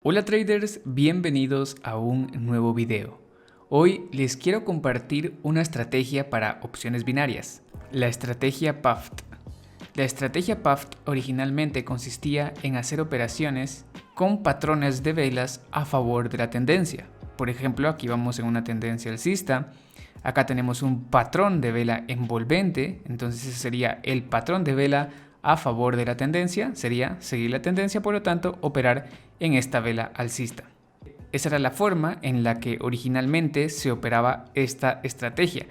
Hola traders, bienvenidos a un nuevo video. Hoy les quiero compartir una estrategia para opciones binarias, la estrategia PAFT. La estrategia PAFT originalmente consistía en hacer operaciones con patrones de velas a favor de la tendencia. Por ejemplo, aquí vamos en una tendencia alcista, acá tenemos un patrón de vela envolvente, entonces ese sería el patrón de vela a favor de la tendencia, sería seguir la tendencia, por lo tanto operar en esta vela alcista. Esa era la forma en la que originalmente se operaba esta estrategia,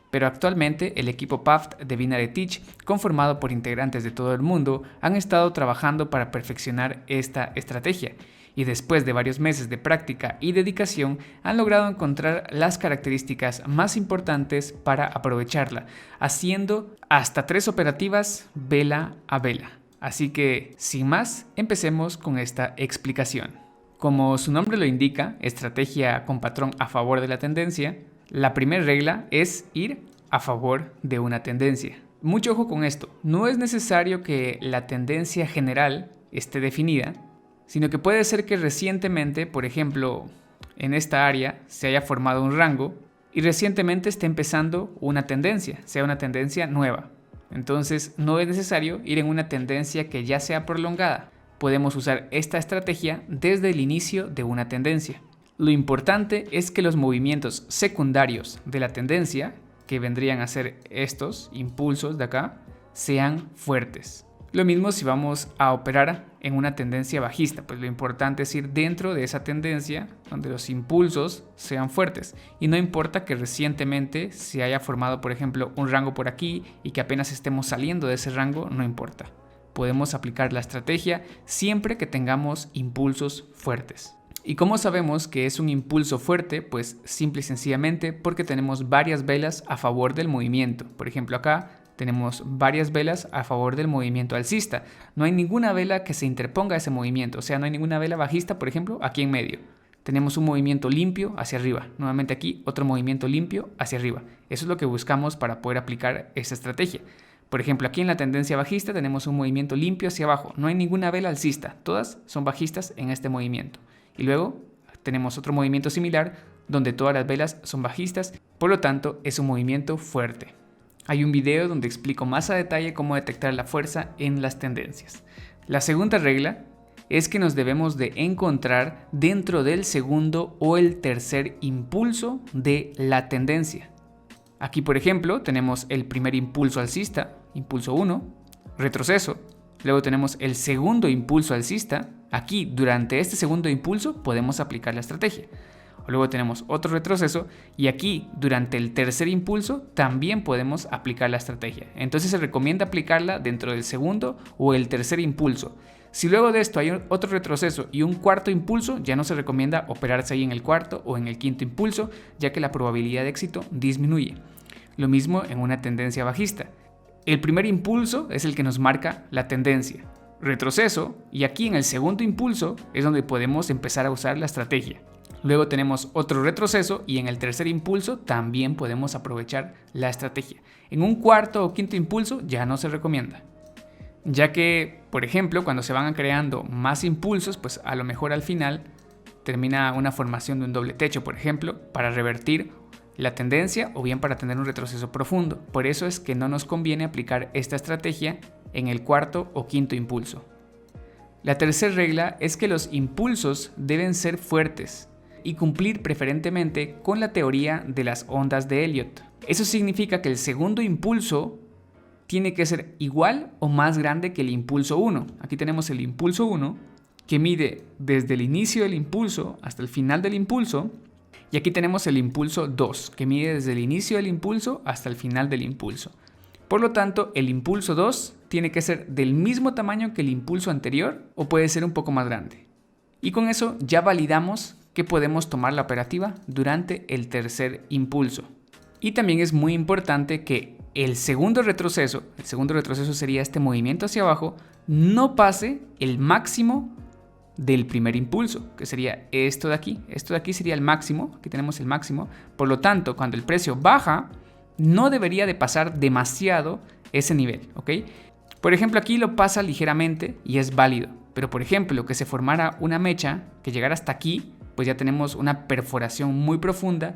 pero actualmente el equipo PAFT de Binary Teach, conformado por integrantes de todo el mundo, han estado trabajando para perfeccionar esta estrategia y después de varios meses de práctica y dedicación han logrado encontrar las características más importantes para aprovecharla, haciendo hasta 3 operativas vela a vela. Así que, sin más, empecemos con esta explicación. Como su nombre lo indica, estrategia con patrón a favor de la tendencia, la primera regla es ir a favor de una tendencia. Mucho ojo con esto, no es necesario que la tendencia general esté definida, sino que puede ser que recientemente, por ejemplo, en esta área se haya formado un rango y recientemente esté empezando una tendencia, sea una tendencia nueva. Entonces no es necesario ir en una tendencia que ya sea prolongada. Podemos usar esta estrategia desde el inicio de una tendencia. Lo importante es que los movimientos secundarios de la tendencia, que vendrían a ser estos impulsos de acá, sean fuertes. Lo mismo si vamos a operar en una tendencia bajista, pues lo importante es ir dentro de esa tendencia donde los impulsos sean fuertes y no importa que recientemente se haya formado, por ejemplo, un rango por aquí y que apenas estemos saliendo de ese rango, no importa. Podemos aplicar la estrategia siempre que tengamos impulsos fuertes. ¿Y cómo sabemos que es un impulso fuerte? Pues simple y sencillamente porque tenemos varias velas a favor del movimiento. Por ejemplo, acá tenemos varias velas a favor del movimiento alcista. No hay ninguna vela que se interponga a ese movimiento, o sea, no hay ninguna vela bajista, por ejemplo, aquí en medio. Tenemos un movimiento limpio hacia arriba. Nuevamente aquí otro movimiento limpio hacia arriba. Eso es lo que buscamos para poder aplicar esta estrategia. Por ejemplo, aquí en la tendencia bajista tenemos un movimiento limpio hacia abajo. No hay ninguna vela alcista. Todas son bajistas en este movimiento. Y luego tenemos otro movimiento similar donde todas las velas son bajistas. Por lo tanto, es un movimiento fuerte. Hay un video donde explico más a detalle cómo detectar la fuerza en las tendencias. La segunda regla es que nos debemos de encontrar dentro del segundo o el tercer impulso de la tendencia. Aquí, por ejemplo, tenemos el primer impulso alcista, impulso 1, retroceso. Luego tenemos el segundo impulso alcista. Aquí, durante este segundo impulso, podemos aplicar la estrategia. Luego tenemos otro retroceso y aquí, durante el tercer impulso, también podemos aplicar la estrategia. Entonces se recomienda aplicarla dentro del segundo o el tercer impulso. Si luego de esto hay otro retroceso y un cuarto impulso, ya no se recomienda operarse ahí en el cuarto o en el quinto impulso, ya que la probabilidad de éxito disminuye. Lo mismo en una tendencia bajista. El primer impulso es el que nos marca la tendencia. Retroceso, y aquí en el segundo impulso es donde podemos empezar a usar la estrategia. Luego tenemos otro retroceso y en el tercer impulso también podemos aprovechar la estrategia. En un cuarto o quinto impulso ya no se recomienda, ya que, por ejemplo, cuando se van creando más impulsos, pues a lo mejor al final termina una formación de un doble techo, por ejemplo, para revertir la tendencia o bien para tener un retroceso profundo. Por eso es que no nos conviene aplicar esta estrategia en el cuarto o quinto impulso. La tercera regla es que los impulsos deben ser fuertes y cumplir preferentemente con la teoría de las ondas de Elliott. Eso significa que el segundo impulso tiene que ser igual o más grande que el impulso 1. Aquí tenemos el impulso 1 que mide desde el inicio del impulso hasta el final del impulso. Y aquí tenemos el impulso 2 que mide desde el inicio del impulso hasta el final del impulso. Por lo tanto, el impulso 2 tiene que ser del mismo tamaño que el impulso anterior o puede ser un poco más grande. Y con eso ya validamos que podemos tomar la operativa durante el tercer impulso. Y también es muy importante que el segundo retroceso sería este movimiento hacia abajo, no pase el máximo del primer impulso, que sería esto de aquí. Esto de aquí sería el máximo, aquí tenemos el máximo. Por lo tanto, cuando el precio baja, no debería de pasar demasiado ese nivel, ¿ok? Por ejemplo, aquí lo pasa ligeramente y es válido. pero por ejemplo que se formara una mecha que llegara hasta aquí, pues ya tenemos una perforación muy profunda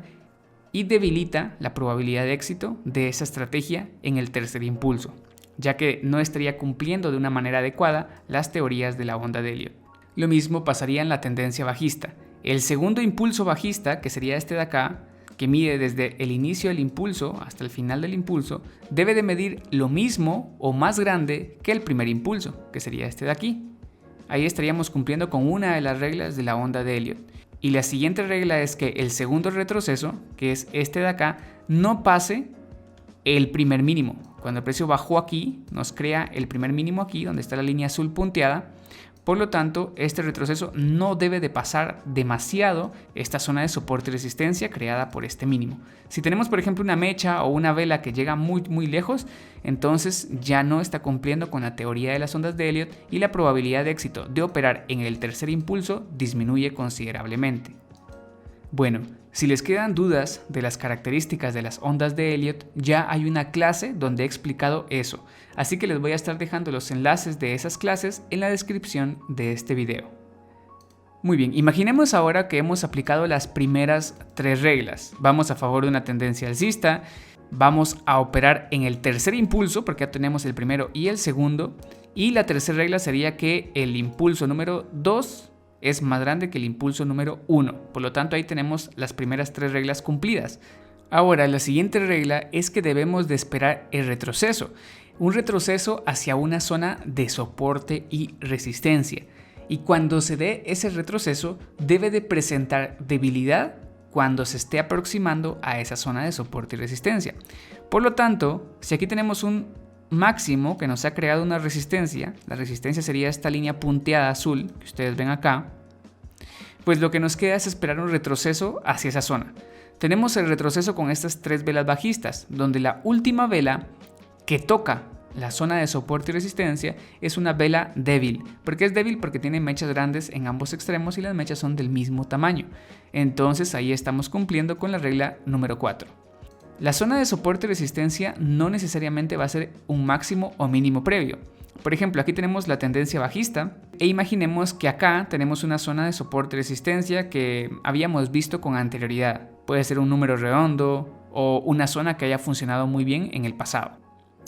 y debilita la probabilidad de éxito de esa estrategia en el tercer impulso, ya que no estaría cumpliendo de una manera adecuada las teorías de la onda de Elliott. Lo mismo pasaría en la tendencia bajista. El segundo impulso bajista, que sería este de acá, que mide desde el inicio del impulso hasta el final del impulso, debe de medir lo mismo o más grande que el primer impulso, que sería este de aquí. Ahí estaríamos cumpliendo con una de las reglas de la onda de Elliott. Y la siguiente regla es que el segundo retroceso, que es este de acá, no pase el primer mínimo. Cuando el precio bajó aquí, nos crea el primer mínimo aquí, donde está la línea azul punteada. Por lo tanto, este retroceso no debe de pasar demasiado esta zona de soporte y resistencia creada por este mínimo. Si tenemos, por ejemplo, una mecha o una vela que llega muy lejos, entonces ya no está cumpliendo con la teoría de las ondas de Elliott y la probabilidad de éxito de operar en el tercer impulso disminuye considerablemente. Bueno, si les quedan dudas de las características de las ondas de Elliott, ya hay una clase donde he explicado eso, así que les voy a estar dejando los enlaces de esas clases en la descripción de este video. Muy bien, imaginemos ahora que hemos aplicado las primeras 3 reglas. Vamos a favor de una tendencia alcista, vamos a operar en el tercer impulso, porque ya tenemos el primero y el segundo, y la tercera regla sería que el impulso número 2 es más grande que el impulso número 1. Por lo tanto, ahí tenemos las primeras 3 reglas cumplidas. Ahora, la siguiente regla es que debemos de esperar el retroceso. Un retroceso hacia una zona de soporte y resistencia. Y cuando se dé ese retroceso, debe de presentar debilidad cuando se esté aproximando a esa zona de soporte y resistencia. Por lo tanto, si aquí tenemos un máximo que nos ha creado una resistencia, la resistencia sería esta línea punteada azul que ustedes ven acá, pues lo que nos queda es esperar un retroceso hacia esa zona. Tenemos el retroceso con estas 3 velas bajistas, donde la última vela que toca la zona de soporte y resistencia es una vela débil. ¿Por qué es débil? Porque tiene mechas grandes en ambos extremos y las mechas son del mismo tamaño. Entonces ahí estamos cumpliendo con la regla número 4. La zona de soporte y resistencia no necesariamente va a ser un máximo o mínimo previo. Por ejemplo, aquí tenemos la tendencia bajista e imaginemos que acá tenemos una zona de soporte y resistencia que habíamos visto con anterioridad. Puede ser un número redondo o una zona que haya funcionado muy bien en el pasado.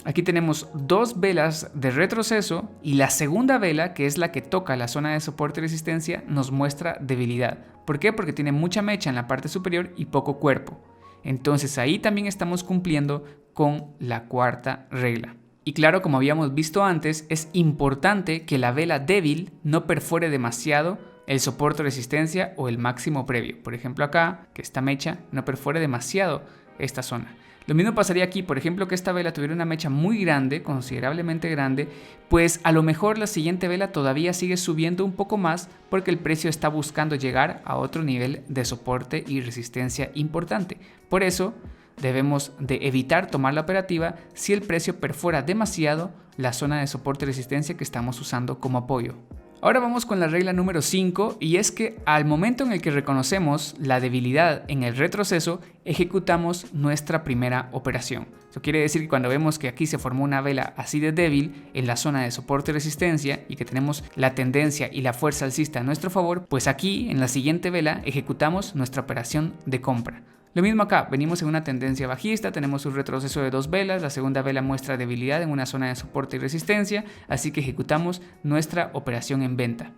Aquí tenemos 2 velas de retroceso y la segunda vela, que es la que toca la zona de soporte y resistencia, nos muestra debilidad. ¿Por qué? Porque tiene mucha mecha en la parte superior y poco cuerpo. Entonces ahí también estamos cumpliendo con la 4ª regla. Y claro, como habíamos visto antes, es importante que la vela débil no perfore demasiado el soporte o resistencia o el máximo previo. Por ejemplo acá, que esta mecha no perfore demasiado esta zona. Lo mismo pasaría aquí, por ejemplo, que esta vela tuviera una mecha muy grande, considerablemente grande, pues a lo mejor la siguiente vela todavía sigue subiendo un poco más porque el precio está buscando llegar a otro nivel de soporte y resistencia importante. Por eso debemos de evitar tomar la operativa si el precio perfora demasiado la zona de soporte y resistencia que estamos usando como apoyo. Ahora vamos con la regla número 5 y es que al momento en el que reconocemos la debilidad en el retroceso, ejecutamos nuestra primera operación. Eso quiere decir que cuando vemos que aquí se formó una vela así de débil en la zona de soporte y resistencia y que tenemos la tendencia y la fuerza alcista a nuestro favor, pues aquí en la siguiente vela ejecutamos nuestra operación de compra. Lo mismo acá, venimos en una tendencia bajista, tenemos un retroceso de 2 velas, la segunda vela muestra debilidad en una zona de soporte y resistencia, así que ejecutamos nuestra operación en venta.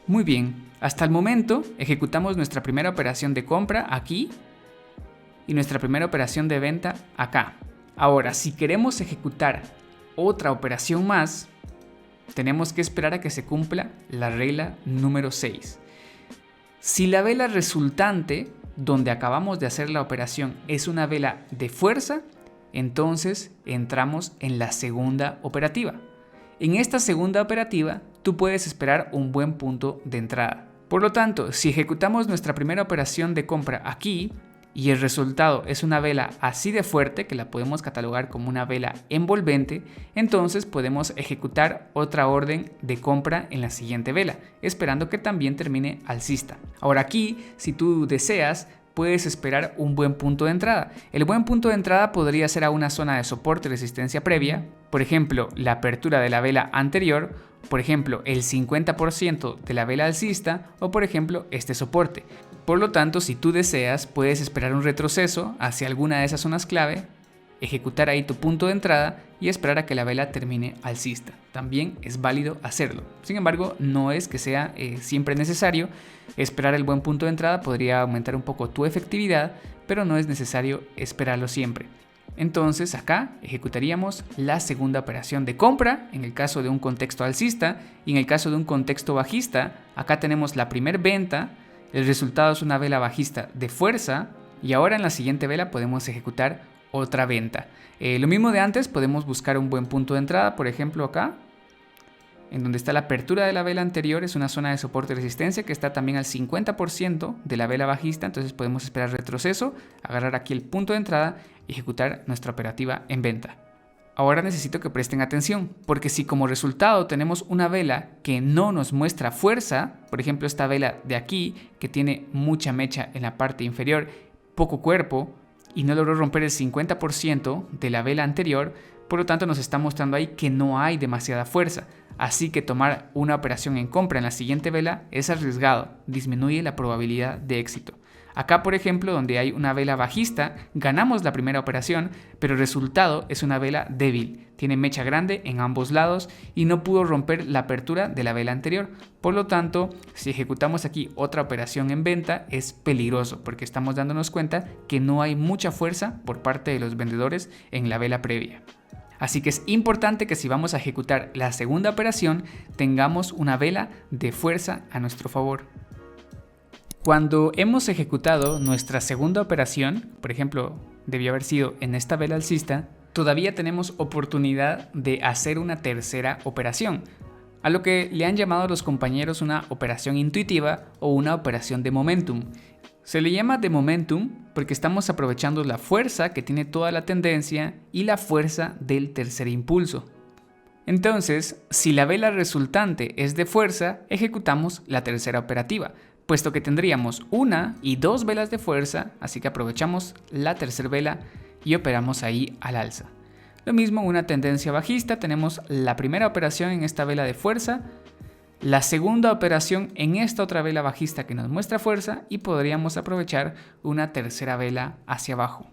Muy bien, hasta el momento ejecutamos nuestra primera operación de compra aquí y nuestra primera operación de venta acá. Ahora, si queremos ejecutar otra operación más, tenemos que esperar a que se cumpla la regla número 6. Si la vela resultante donde acabamos de hacer la operación es una vela de fuerza, entonces entramos en la segunda operativa. En esta segunda operativa, tú puedes esperar un buen punto de entrada. Por lo tanto, si ejecutamos nuestra primera operación de compra aquí y el resultado es una vela así de fuerte, que la podemos catalogar como una vela envolvente, entonces podemos ejecutar otra orden de compra en la siguiente vela, esperando que también termine alcista. Ahora aquí, si tú deseas, puedes esperar un buen punto de entrada. El buen punto de entrada podría ser a una zona de soporte y resistencia previa, por ejemplo, la apertura de la vela anterior, por ejemplo el 50% de la vela alcista o por ejemplo este soporte. Por lo tanto, si tú deseas, puedes esperar un retroceso hacia alguna de esas zonas clave, ejecutar ahí tu punto de entrada y esperar a que la vela termine alcista. También es válido hacerlo. Sin embargo, no es que sea siempre necesario. Esperar el buen punto de entrada podría aumentar un poco tu efectividad, pero no es necesario esperarlo siempre. Entonces acá ejecutaríamos la segunda operación de compra en el caso de un contexto alcista y en el caso de un contexto bajista. Acá tenemos la primera venta, el resultado es una vela bajista de fuerza y ahora en la siguiente vela podemos ejecutar otra venta. Lo mismo de antes, podemos buscar un buen punto de entrada, por ejemplo acá, en donde está la apertura de la vela anterior, es una zona de soporte y resistencia que está también al 50% de la vela bajista, entonces podemos esperar retroceso, agarrar aquí el punto de entrada y ejecutar nuestra operativa en venta. Ahora necesito que presten atención, porque si como resultado tenemos una vela que no nos muestra fuerza, por ejemplo esta vela de aquí, que tiene mucha mecha en la parte inferior, poco cuerpo, y no logró romper el 50% de la vela anterior, por lo tanto nos está mostrando ahí que no hay demasiada fuerza. Así que tomar una operación en compra en la siguiente vela es arriesgado, disminuye la probabilidad de éxito. Acá, por ejemplo, donde hay una vela bajista, ganamos la primera operación, pero el resultado es una vela débil. Tiene mecha grande en ambos lados y no pudo romper la apertura de la vela anterior. Por lo tanto, si ejecutamos aquí otra operación en venta, es peligroso porque estamos dándonos cuenta que no hay mucha fuerza por parte de los vendedores en la vela previa. Así que es importante que si vamos a ejecutar la segunda operación, tengamos una vela de fuerza a nuestro favor. Cuando hemos ejecutado nuestra segunda operación, por ejemplo, debió haber sido en esta vela alcista, todavía tenemos oportunidad de hacer una tercera operación, a lo que le han llamado los compañeros una operación intuitiva o una operación de momentum. Se le llama de momentum porque estamos aprovechando la fuerza que tiene toda la tendencia y la fuerza del tercer impulso. Entonces, si la vela resultante es de fuerza, ejecutamos la tercera operativa, puesto que tendríamos una y dos velas de fuerza, así que aprovechamos la tercera vela y operamos ahí al alza. Lo mismo en una tendencia bajista, tenemos la primera operación en esta vela de fuerza, la segunda operación en esta otra vela bajista que nos muestra fuerza y podríamos aprovechar una tercera vela hacia abajo.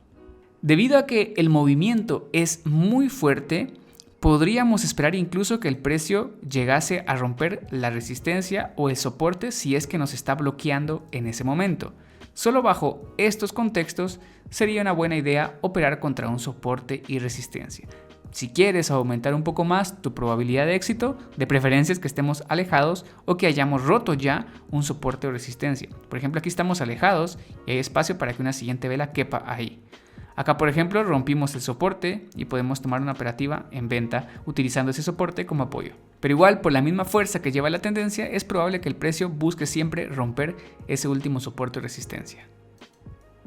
Debido a que el movimiento es muy fuerte, podríamos esperar incluso que el precio llegase a romper la resistencia o el soporte si es que nos está bloqueando en ese momento. Solo bajo estos contextos sería una buena idea operar contra un soporte y resistencia. Si quieres aumentar un poco más tu probabilidad de éxito, de preferencia es que estemos alejados o que hayamos roto ya un soporte o resistencia. Por ejemplo, aquí estamos alejados y hay espacio para que una siguiente vela quepa ahí. Acá, por ejemplo, rompimos el soporte y podemos tomar una operativa en venta utilizando ese soporte como apoyo. Pero igual, por la misma fuerza que lleva la tendencia, es probable que el precio busque siempre romper ese último soporte o resistencia.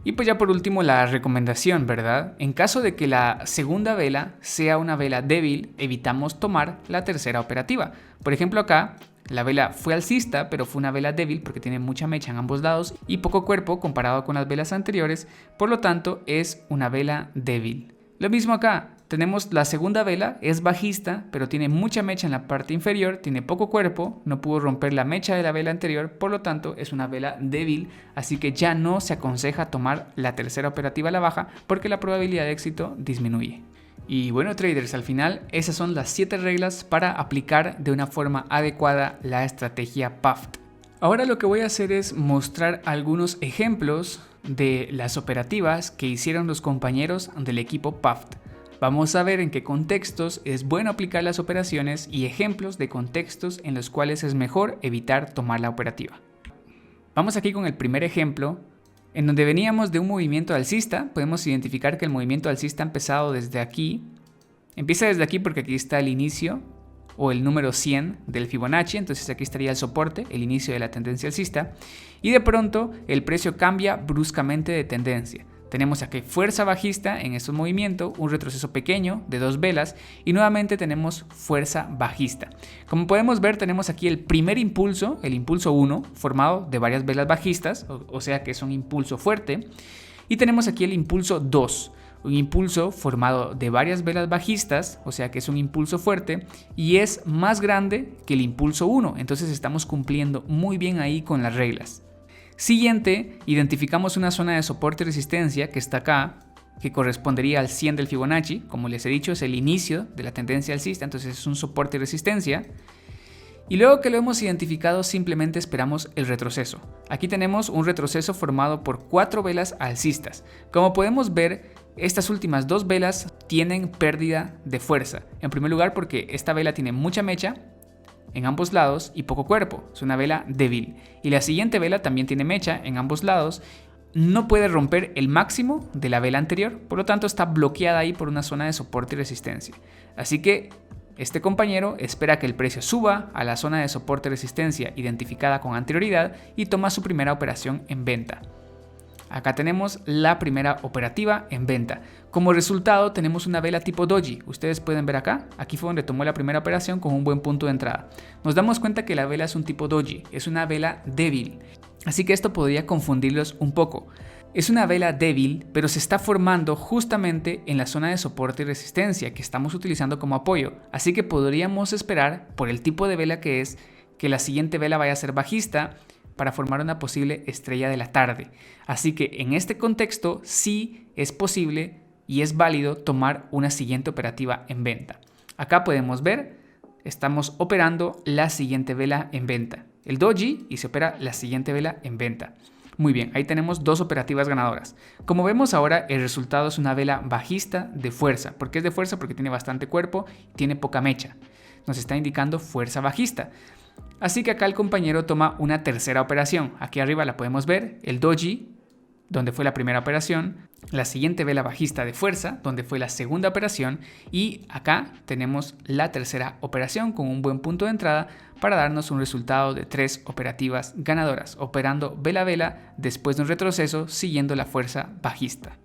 Y pues ya por último la recomendación, ¿verdad? En caso de que la segunda vela sea una vela débil, evitamos tomar la tercera operativa. Por ejemplo acá, la vela fue alcista, pero fue una vela débil porque tiene mucha mecha en ambos lados y poco cuerpo comparado con las velas anteriores, por lo tanto es una vela débil. Lo mismo acá, tenemos la segunda vela, es bajista, pero tiene mucha mecha en la parte inferior, tiene poco cuerpo, no pudo romper la mecha de la vela anterior, por lo tanto es una vela débil, así que ya no se aconseja tomar la tercera operativa a la baja porque la probabilidad de éxito disminuye. Y bueno traders, al final esas son las 7 reglas para aplicar de una forma adecuada la estrategia PAFT. Ahora lo que voy a hacer es mostrar algunos ejemplos de las operativas que hicieron los compañeros del equipo PAFT. Vamos a ver en qué contextos es bueno aplicar las operaciones y ejemplos de contextos en los cuales es mejor evitar tomar la operativa. Vamos aquí con el primer ejemplo, en donde veníamos de un movimiento alcista. Podemos identificar que el movimiento alcista ha empezado desde aquí. Empieza desde aquí porque aquí está el inicio o el número 100 del Fibonacci, entonces aquí estaría el soporte, el inicio de la tendencia alcista, y de pronto el precio cambia bruscamente de tendencia. Tenemos aquí fuerza bajista en estos movimientos, un retroceso pequeño de 2 velas y nuevamente tenemos fuerza bajista. Como podemos ver, tenemos aquí el primer impulso, el impulso 1, formado de varias velas bajistas, o sea que es un impulso fuerte, y tenemos aquí el impulso 2, un impulso formado de varias velas bajistas, o sea que es un impulso fuerte y es más grande que el impulso 1, entonces estamos cumpliendo muy bien ahí con las reglas. Siguiente, identificamos una zona de soporte y resistencia que está acá, que correspondería al 100 del Fibonacci. Como les he dicho, es el inicio de la tendencia alcista, entonces es un soporte y resistencia. Y luego que lo hemos identificado, simplemente esperamos el retroceso. Aquí tenemos un retroceso formado por 4 velas alcistas. Como podemos ver, estas últimas 2 velas tienen pérdida de fuerza. En primer lugar, porque esta vela tiene mucha mecha en ambos lados y poco cuerpo, es una vela débil. Y la siguiente vela también tiene mecha en ambos lados, no puede romper el máximo de la vela anterior, por lo tanto está bloqueada ahí por una zona de soporte y resistencia. Así que este compañero espera que el precio suba a la zona de soporte y resistencia identificada con anterioridad y toma su primera operación en venta. Acá tenemos la primera operativa en venta. Como resultado tenemos una vela tipo doji. Ustedes pueden ver acá, aquí fue donde tomó la primera operación con un buen punto de entrada. Nos damos cuenta que la vela es un tipo doji, es una vela débil. Así que esto podría confundirlos un poco. Es una vela débil, pero se está formando justamente en la zona de soporte y resistencia que estamos utilizando como apoyo. Así que podríamos esperar, por el tipo de vela que es, que la siguiente vela vaya a ser bajista para formar una posible estrella de la tarde. Así que en este contexto sí es posible y es válido tomar una siguiente operativa en venta. Acá podemos ver, estamos operando la siguiente vela en venta, el doji, y se opera la siguiente vela en venta. Muy bien, ahí tenemos 2 operativas ganadoras. Como vemos ahora, el resultado es una vela bajista de fuerza. ¿Por qué es de fuerza? Porque tiene bastante cuerpo y tiene poca mecha. Nos está indicando fuerza bajista. Así que acá el compañero toma una tercera operación. Aquí arriba la podemos ver, el doji, donde fue la primera operación, la siguiente vela bajista de fuerza, donde fue la segunda operación, y acá tenemos la tercera operación con un buen punto de entrada para darnos un resultado de 3 operativas ganadoras, operando vela a vela después de un retroceso siguiendo la fuerza bajista.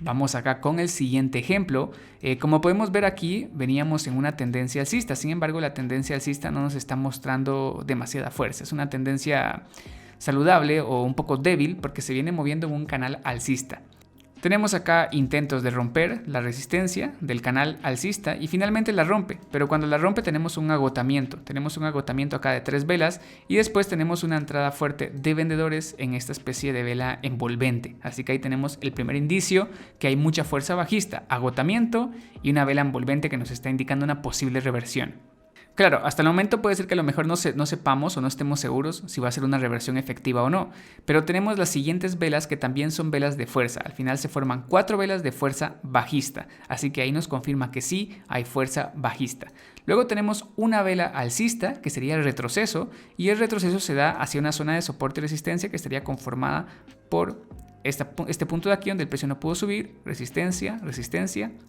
Vamos acá con el siguiente ejemplo. Como podemos ver aquí, veníamos en una tendencia alcista. Sin embargo, la tendencia alcista no nos está mostrando demasiada fuerza. Es una tendencia saludable o un poco débil porque se viene moviendo en un canal alcista. Tenemos acá intentos de romper la resistencia del canal alcista y finalmente la rompe, pero cuando la rompe tenemos un agotamiento. Tenemos un agotamiento acá de 3 velas y después tenemos una entrada fuerte de vendedores en esta especie de vela envolvente. Así que ahí tenemos el primer indicio que hay mucha fuerza bajista, agotamiento y una vela envolvente que nos está indicando una posible reversión. Claro, hasta el momento puede ser que a lo mejor no sepamos o no estemos seguros si va a ser una reversión efectiva o no, pero tenemos las siguientes velas que también son velas de fuerza. Al final se forman 4 velas de fuerza bajista, así que ahí nos confirma que sí hay fuerza bajista. Luego tenemos una vela alcista, que sería el retroceso, y el retroceso se da hacia una zona de soporte y resistencia que estaría conformada por este punto de aquí donde el precio no pudo subir, resistencia,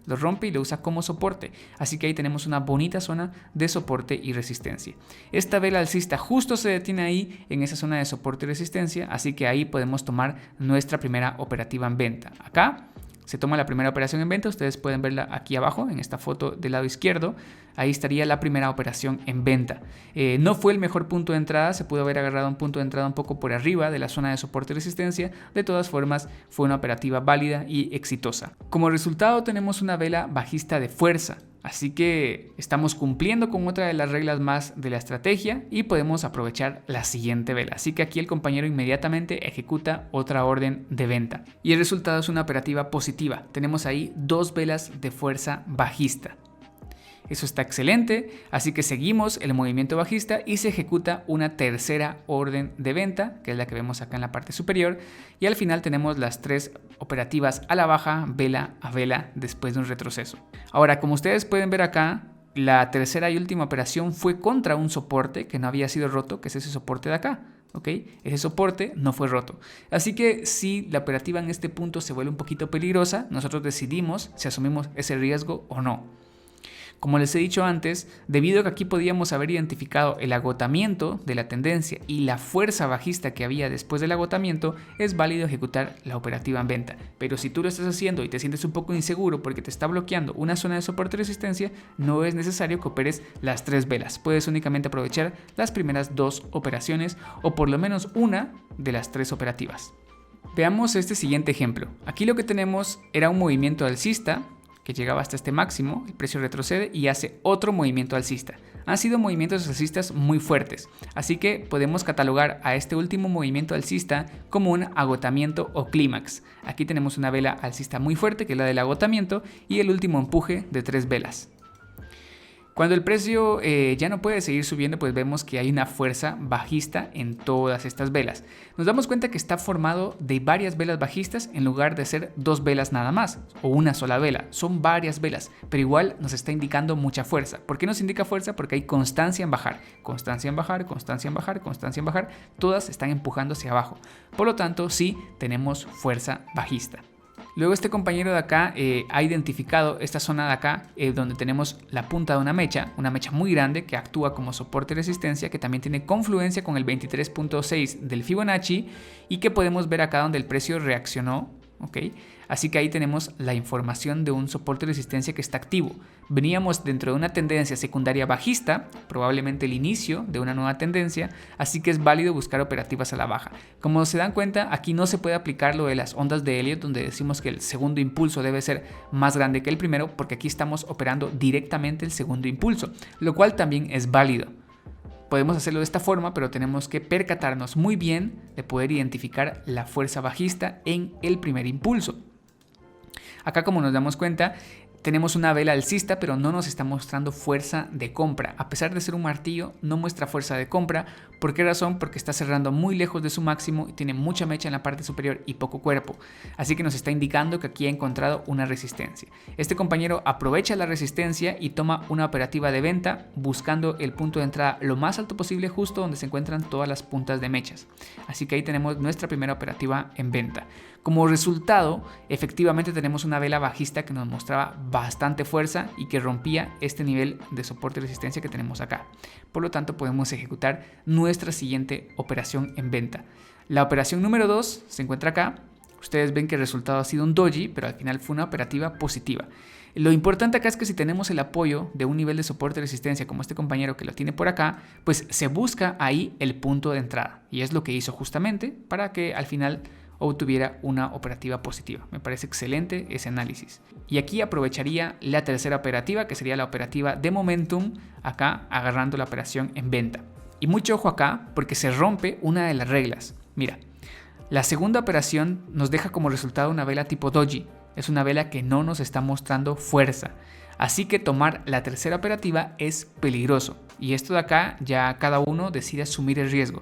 lo rompe y lo usa como soporte. Así que ahí tenemos una bonita zona de soporte y resistencia. Esta vela alcista justo se detiene ahí en esa zona de soporte y resistencia, así que ahí podemos tomar nuestra primera operativa en venta. Acá se toma la primera operación en venta, ustedes pueden verla aquí abajo en esta foto del lado izquierdo, ahí estaría la primera operación en venta. No fue el mejor punto de entrada, se pudo haber agarrado un punto de entrada un poco por arriba de la zona de soporte y resistencia, de todas formas fue una operativa válida y exitosa. Como resultado tenemos una vela bajista de fuerza. Así que estamos cumpliendo con otra de las reglas más de la estrategia y podemos aprovechar la siguiente vela. Así que aquí el compañero inmediatamente ejecuta otra orden de venta. Y el resultado es una operativa positiva. Tenemos ahí 2 velas de fuerza bajista. Eso está excelente, así que seguimos el movimiento bajista y se ejecuta una tercera orden de venta, que es la que vemos acá en la parte superior, y al final tenemos las 3 operativas a la baja, vela a vela, después de un retroceso. Ahora, como ustedes pueden ver acá, la tercera y última operación fue contra un soporte que no había sido roto, que es ese soporte de acá. ¿Okay? Ese soporte no fue roto. Así que si la operativa en este punto se vuelve un poquito peligrosa, nosotros decidimos si asumimos ese riesgo o no. Como les he dicho antes, debido a que aquí podíamos haber identificado el agotamiento de la tendencia y la fuerza bajista que había después del agotamiento, es válido ejecutar la operativa en venta. Pero si tú lo estás haciendo y te sientes un poco inseguro porque te está bloqueando una zona de soporte y resistencia, no es necesario que operes las 3 velas. Puedes únicamente aprovechar las primeras 2 operaciones o por lo menos una de las 3 operativas. Veamos este siguiente ejemplo. Aquí lo que tenemos era un movimiento alcista que llegaba hasta este máximo, el precio retrocede y hace otro movimiento alcista. Han sido movimientos alcistas muy fuertes, así que podemos catalogar a este último movimiento alcista como un agotamiento o clímax. Aquí tenemos una vela alcista muy fuerte, que es la del agotamiento, y el último empuje de 3 velas. Cuando el precio ya no puede seguir subiendo, pues vemos que hay una fuerza bajista en todas estas velas. Nos damos cuenta que está formado de varias velas bajistas en lugar de ser 2 velas nada más o una sola vela. Son varias velas, pero igual nos está indicando mucha fuerza. ¿Por qué nos indica fuerza? Porque hay constancia en bajar, constancia en bajar, constancia en bajar, constancia en bajar. Todas están empujando hacia abajo. Por lo tanto, sí tenemos fuerza bajista. Luego este compañero de acá ha identificado esta zona de acá donde tenemos la punta de una mecha muy grande que actúa como soporte y resistencia, que también tiene confluencia con el 23.6 del Fibonacci y que podemos ver acá donde el precio reaccionó. ¿Okay? Así que ahí tenemos la información de un soporte de resistencia que está activo. Veníamos dentro de una tendencia secundaria bajista, probablemente el inicio de una nueva tendencia, así que es válido buscar operativas a la baja. Como se dan cuenta, aquí no se puede aplicar lo de las ondas de Elliott, donde decimos que el segundo impulso debe ser más grande que el primero, porque aquí estamos operando directamente el segundo impulso, lo cual también es válido. Podemos hacerlo de esta forma, pero tenemos que percatarnos muy bien de poder identificar la fuerza bajista en el primer impulso. Acá, como nos damos cuenta, tenemos una vela alcista, pero no nos está mostrando fuerza de compra. A pesar de ser un martillo, no muestra fuerza de compra. ¿Por qué razón? Porque está cerrando muy lejos de su máximo y tiene mucha mecha en la parte superior y poco cuerpo. Así que nos está indicando que aquí ha encontrado una resistencia. Este compañero aprovecha la resistencia y toma una operativa de venta buscando el punto de entrada lo más alto posible, justo donde se encuentran todas las puntas de mechas. Así que ahí tenemos nuestra primera operativa en venta. Como resultado, efectivamente tenemos una vela bajista que nos mostraba bastante fuerza y que rompía este nivel de soporte y resistencia que tenemos acá. Por lo tanto, podemos ejecutar nuestra siguiente operación en venta. La operación número 2 se encuentra acá. Ustedes ven que el resultado ha sido un doji, pero al final fue una operativa positiva. Lo importante acá es que si tenemos el apoyo de un nivel de soporte y resistencia como este compañero que lo tiene por acá, pues se busca ahí el punto de entrada. Y es lo que hizo justamente para que al final obtuviera una operativa positiva. Me parece excelente ese análisis. Y aquí aprovecharía la tercera operativa, que sería la operativa de momentum, acá agarrando la operación en venta. Y mucho ojo acá, porque se rompe una de las reglas. Mira, la segunda operación nos deja como resultado una vela tipo doji. Es una vela que no nos está mostrando fuerza. Así que tomar la tercera operativa es peligroso. Y esto de acá ya cada uno decide asumir el riesgo.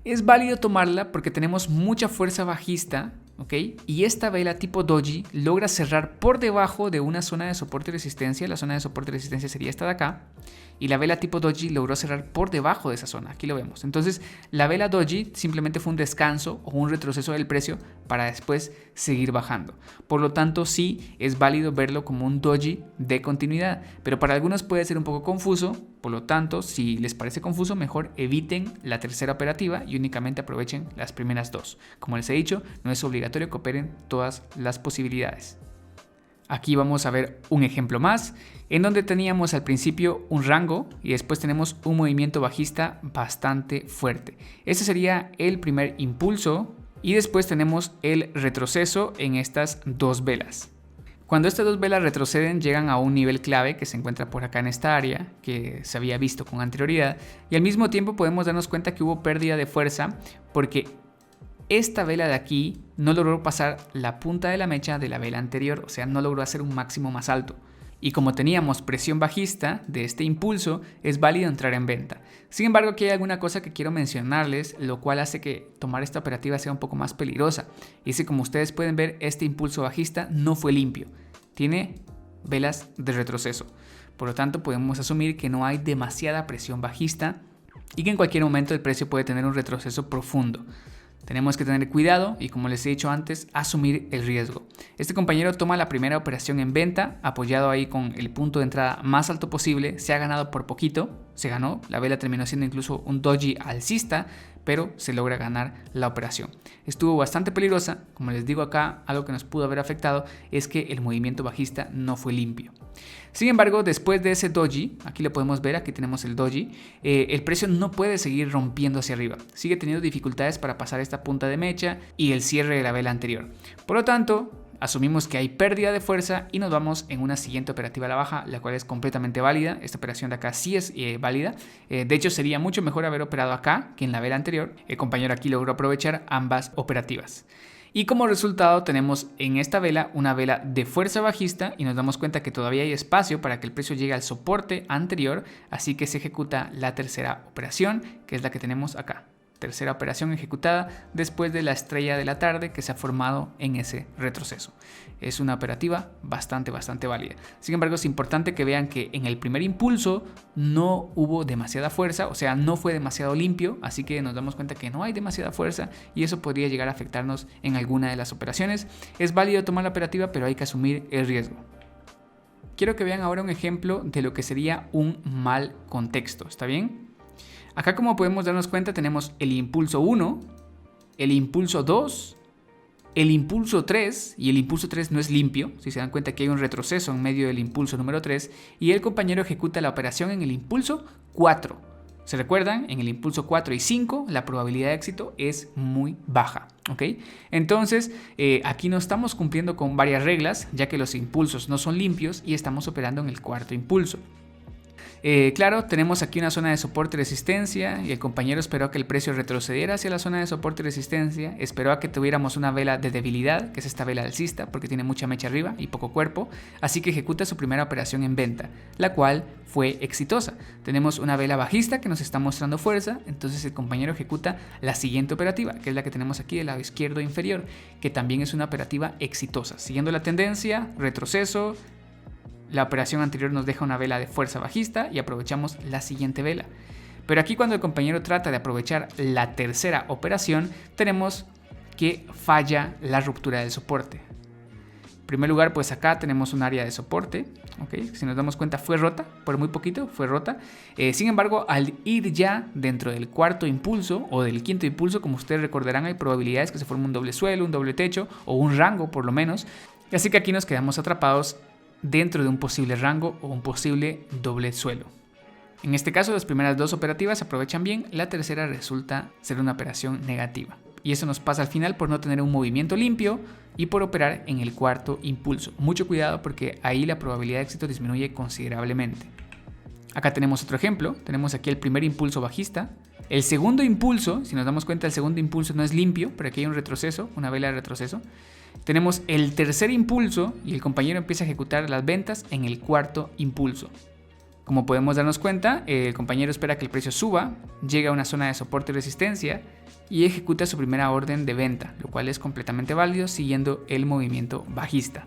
Es válido tomarla porque tenemos mucha fuerza bajista, ¿ok? Y esta vela tipo doji logra cerrar por debajo de una zona de soporte y resistencia. La zona de soporte y resistencia sería esta de acá. Y la vela tipo doji logró cerrar por debajo de esa zona. Aquí lo vemos. Entonces, la vela doji simplemente fue un descanso o un retroceso del precio para después seguir bajando. Por lo tanto, sí es válido verlo como un doji de continuidad. Pero para algunos puede ser un poco confuso. Por lo tanto, si les parece confuso, mejor eviten la tercera operativa y únicamente aprovechen las primeras dos. Como les he dicho, no es obligatorio que operen todas las posibilidades. Aquí vamos a ver un ejemplo más, en donde teníamos al principio un rango y después tenemos un movimiento bajista bastante fuerte. Este sería el primer impulso y después tenemos el retroceso en estas dos velas. Cuando estas dos velas retroceden, llegan a un nivel clave que se encuentra por acá en esta área, que se había visto con anterioridad, y al mismo tiempo podemos darnos cuenta que hubo pérdida de fuerza porque esta vela de aquí no logró pasar la punta de la mecha de la vela anterior, o sea, no logró hacer un máximo más alto. Y como teníamos presión bajista de este impulso, es válido entrar en venta. Sin embargo, aquí hay alguna cosa que quiero mencionarles, lo cual hace que tomar esta operativa sea un poco más peligrosa. Y es que, como ustedes pueden ver, este impulso bajista no fue limpio. Tiene velas de retroceso. Por lo tanto, podemos asumir que no hay demasiada presión bajista y que en cualquier momento el precio puede tener un retroceso profundo. Tenemos que tener cuidado y, como les he dicho antes, asumir el riesgo. Este compañero toma la primera operación en venta, apoyado ahí con el punto de entrada más alto posible. Se ha ganado por poquito, se ganó, la vela terminó siendo incluso un doji alcista, pero se logra ganar la operación. Estuvo bastante peligrosa, como les digo acá, algo que nos pudo haber afectado es que el movimiento bajista no fue limpio. Sin embargo, después de ese doji, aquí lo podemos ver, aquí tenemos el doji, el precio no puede seguir rompiendo hacia arriba, sigue teniendo dificultades para pasar esta punta de mecha y el cierre de la vela anterior. Por lo tanto, asumimos que hay pérdida de fuerza y nos vamos en una siguiente operativa a la baja, la cual es completamente válida. Esta operación de acá sí es válida. De hecho, sería mucho mejor haber operado acá que en la vela anterior. El compañero aquí logró aprovechar ambas operativas. Y como resultado tenemos en esta vela una vela de fuerza bajista y nos damos cuenta que todavía hay espacio para que el precio llegue al soporte anterior, así que se ejecuta la tercera operación, que es la que tenemos acá. Tercera operación ejecutada después de la estrella de la tarde que se ha formado en ese retroceso. Es una operativa bastante válida. Sin embargo, es importante que vean que en el primer impulso no hubo demasiada fuerza, o sea, no fue demasiado limpio, así que nos damos cuenta que no hay demasiada fuerza y eso podría llegar a afectarnos en alguna de las operaciones. Es válido tomar la operativa, pero hay que asumir el riesgo. Quiero que vean ahora un ejemplo de lo que sería un mal contexto, ¿está bien? Acá, como podemos darnos cuenta, tenemos el impulso 1, el impulso 2, el impulso 3, y el impulso 3 no es limpio, si se dan cuenta que hay un retroceso en medio del impulso número 3, y el compañero ejecuta la operación en el impulso 4. ¿Se recuerdan? En el impulso 4 y 5 la probabilidad de éxito es muy baja, ¿ok? Entonces, aquí no estamos cumpliendo con varias reglas, ya que los impulsos no son limpios y estamos operando en el cuarto impulso. Claro, tenemos aquí una zona de soporte y resistencia y el compañero esperó a que el precio retrocediera hacia la zona de soporte y resistencia, esperó a que tuviéramos una vela de debilidad, que es esta vela alcista porque tiene mucha mecha arriba y poco cuerpo, así que ejecuta su primera operación en venta, la cual fue exitosa. Tenemos una vela bajista que nos está mostrando fuerza, entonces el compañero ejecuta la siguiente operativa, que es la que tenemos aquí del lado izquierdo inferior, que también es una operativa exitosa. Siguiendo la tendencia, retroceso. La operación anterior nos deja una vela de fuerza bajista y aprovechamos la siguiente vela. Pero aquí, cuando el compañero trata de aprovechar la tercera operación, tenemos que falla la ruptura del soporte. En primer lugar, pues acá tenemos un área de soporte, ¿okay? Si nos damos cuenta fue rota, por muy poquito fue rota. Sin embargo, al ir ya dentro del cuarto impulso o del quinto impulso, como ustedes recordarán, hay probabilidades que se forme un doble suelo, un doble techo o un rango por lo menos. Así que aquí nos quedamos atrapados dentro de un posible rango o un posible doble suelo. En este caso, las primeras dos operativas se aprovechan bien, la tercera resulta ser una operación negativa. Y eso nos pasa al final por no tener un movimiento limpio y por operar en el cuarto impulso. Mucho cuidado porque ahí la probabilidad de éxito disminuye considerablemente. Acá tenemos otro ejemplo, tenemos aquí el primer impulso bajista. El segundo impulso, si nos damos cuenta, el segundo impulso no es limpio, pero aquí hay un retroceso, una vela de retroceso. Tenemos el tercer impulso y el compañero empieza a ejecutar las ventas en el cuarto impulso. Como podemos darnos cuenta, el compañero espera que el precio suba, llega a una zona de soporte y resistencia y ejecuta su primera orden de venta, lo cual es completamente válido siguiendo el movimiento bajista.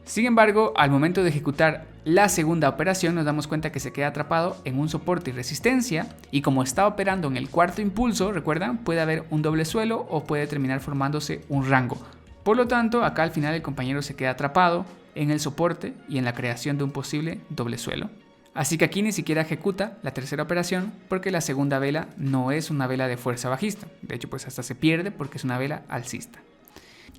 Sin embargo, al momento de ejecutar la segunda operación nos damos cuenta que se queda atrapado en un soporte y resistencia y como está operando en el cuarto impulso, recuerdan, puede haber un doble suelo o puede terminar formándose un rango. Por lo tanto, acá al final el compañero se queda atrapado en el soporte y en la creación de un posible doble suelo. Así que aquí ni siquiera ejecuta la tercera operación porque la segunda vela no es una vela de fuerza bajista. De hecho, pues hasta se pierde porque es una vela alcista.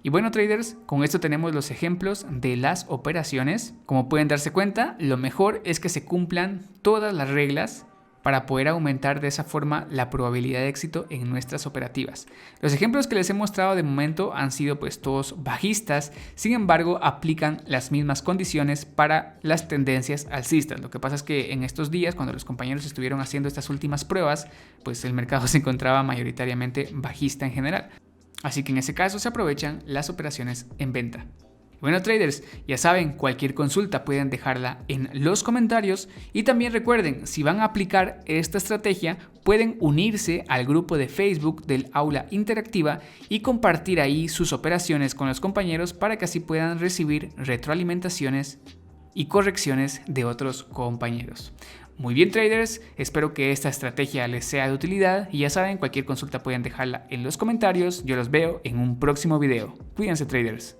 Y bueno, traders, con esto tenemos los ejemplos de las operaciones. Como pueden darse cuenta, lo mejor es que se cumplan todas las reglas para poder aumentar de esa forma la probabilidad de éxito en nuestras operativas. Los ejemplos que les he mostrado de momento han sido pues todos bajistas, sin embargo aplican las mismas condiciones para las tendencias alcistas. Lo que pasa es que en estos días, cuando los compañeros estuvieron haciendo estas últimas pruebas, pues el mercado se encontraba mayoritariamente bajista en general. Así que en ese caso se aprovechan las operaciones en venta. Bueno, traders, ya saben, cualquier consulta pueden dejarla en los comentarios y también recuerden, si van a aplicar esta estrategia, pueden unirse al grupo de Facebook del Aula Interactiva y compartir ahí sus operaciones con los compañeros para que así puedan recibir retroalimentaciones y correcciones de otros compañeros. Muy bien, traders, espero que esta estrategia les sea de utilidad y ya saben, cualquier consulta pueden dejarla en los comentarios. Yo los veo en un próximo video. Cuídense, traders.